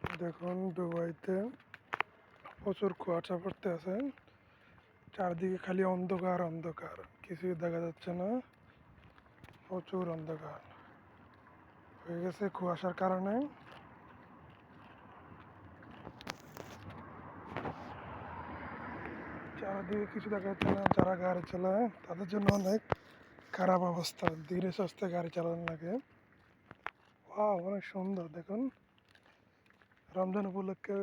দেখুন দুবাইতে প্রচুর কুয়াশা পড়তে আছে। চারদিকে খালি অন্ধকার অন্ধকার, কিছুই দেখা যাচ্ছে না। প্রচুর অন্ধকার হয়ে গেছে কুয়াশার কারণে। চারদিকে কিছু দেখা যাচ্ছে না। যারা গাড়ি চালায় তাদের জন্য অনেক খারাপ অবস্থা, ধীরে সুস্থে গাড়ি চালানো লাগে। অনেক সুন্দর দেখুন, রমজান উপলক্ষে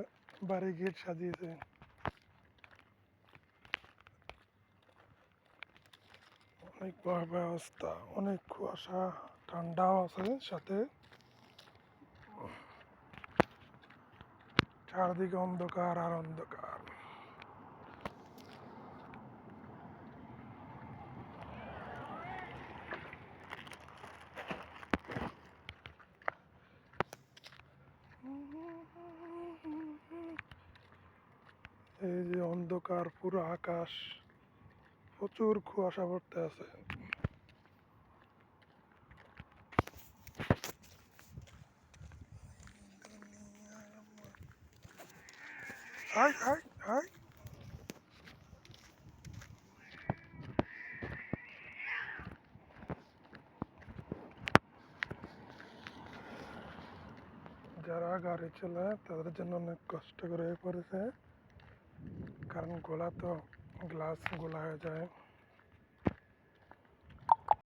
বাড়ি গেট সাজিয়েছে। অনেক ভয়াবহ অবস্থা, অনেক কুয়াশা, ঠান্ডাও আছে সাথে। চারদিকে অন্ধকার আর অন্ধকার। এই যে অন্ধকার পুরো আকাশ, প্রচুর কুয়াশা পড়তে আছে। হাই হাই হাই, যারা গাড়ি চালায় তাদের জন্য অনেক কষ্ট করে পড়েছে, কারণ গোলা তো গ্লাস গোলা হয়ে যায়।